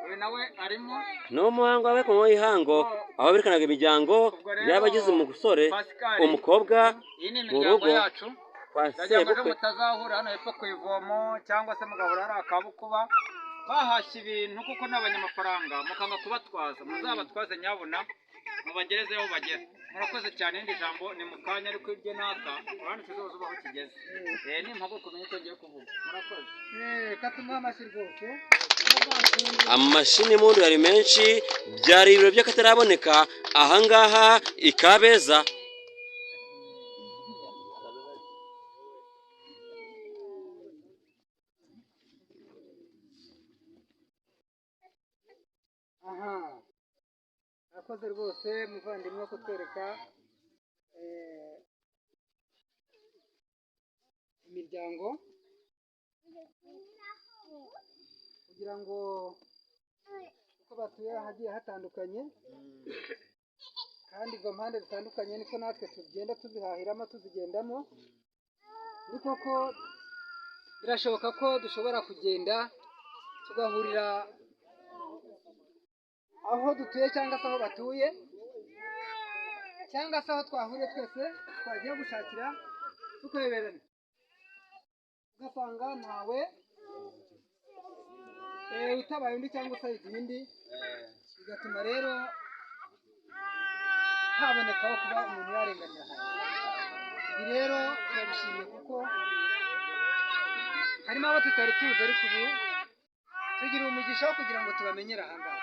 uyu nawe arimo no muhango wabe ku ihango aho berekanaga imiryango y'abagize umusore umukobwa mu rugo kwa sebukwe mutazahura hano hepfo ku ivomo cyangwa se mugahura ari akabukuba bahashye ibintu kuko n'abanyamafaranga mukanga kubatwaza muzabatwaze nyabuna mubagerezeho bagera murakoze cyane indi jambo ni mukanya ariko ibyo naka urane tuzoza ubaho kigeze ni mpago kumenya icyo ngiye kuvuga murakoze katuma amashi rwose amashini mundu yari menshi byari ibiro by'akataraboneka ahangaha ikabeza akoze rwose muvandimwe kutwereka imiryango kugira ngo uko batuye hagiye hatandukanye kandi izo mpande zitandukanye niko natwe tugenda tuzihahiramo tuzigendamo ni koko birashoboka ko dushobora kugenda tugahurira aho dutuye cyangwa se aho batuye cyangwa se aho twahuriye twese twagiye gushakira tukayoberana ugasanga ntawe utabaye undi cyangwa se ikindi bigatuma rero habonekaho kuba umuntu yarenganira ibi rero turabishimiye kuko harimo abo tutari tuzi ariko ubu tugira umugisha wo kugira ngo tubamenyere ahangaha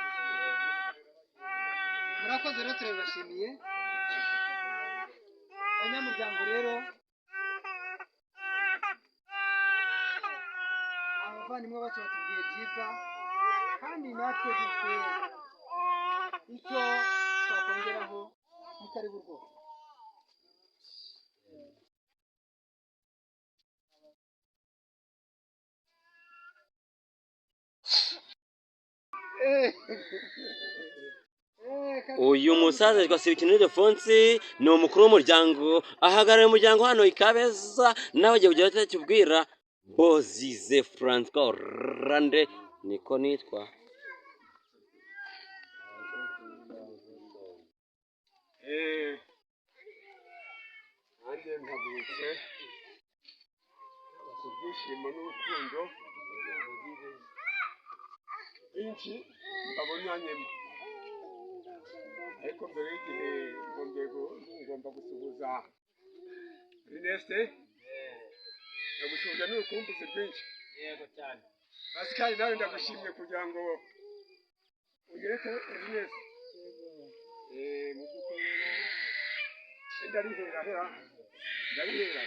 murakoze rero turabibashimiye abanyamuryango rero abavandimwe bacu batubwiye byiza kandi natwe dufite icyo twakongeraho ni karibu rwose uyu musaza yitwa Sibikini Defonsi ni umukuru w'umuryango ahagarariye umuryango hano ikabeza nawe agiye kugira ati tubwira Bozize Francois Rande niko nitwa nanjye mpagurutse ku byishimo n'urukundo byinshi mbabonyanyemo ariko mbere y'igihe ngomba gusuhuza Erneste ndagusuhuza n'urukumbuzi rwinshi yego cyane Pascal nawe ndagushimye kugira ngo ugereke Erneste mu by'ukuri ndarihera ndarihera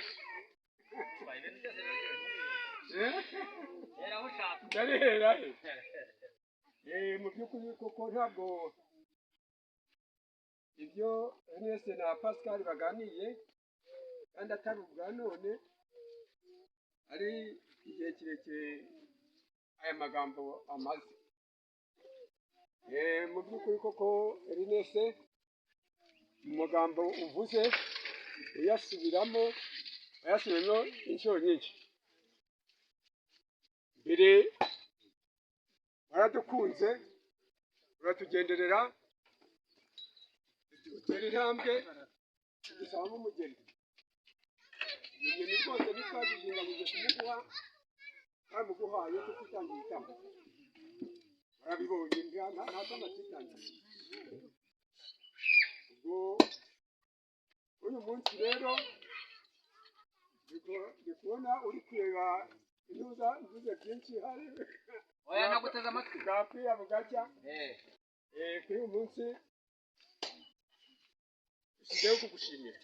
mu by'ukuri kuko ntabwo ibyo Erneste na Pascal baganiye kandi atari ubwa none ari igihe kirekire aya magambo amaze mu by'ukuri koko Erneste mu magambo uvuze uyasubiramo inshuro nyinshi mbere waradukunze uratugenderera utera intambwe dusabamo umugeni rwose ntitwagihingamije kumuguha twamuguhaye tutitangiye igitambo warabibonye nta sama twitangiye ubwo uyu munsi rero ndi kubona uri kureba intuze byinshi hari oya naguteze amatwi bwakwiya bugacya kuri uyu munsi usigaye kugushimira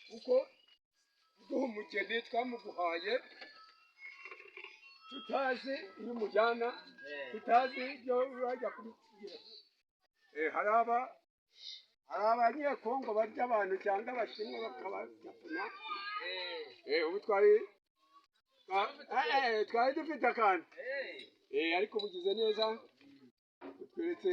kuko duha umugeni twamuguhaye tutazi iyo umujyana tutazi ibyo urajya kubigira hari abanyekongo barya abantu cyangwa abashinwa bakabajyapuna ubu twari dufite akantu ariko bugize neza utweretse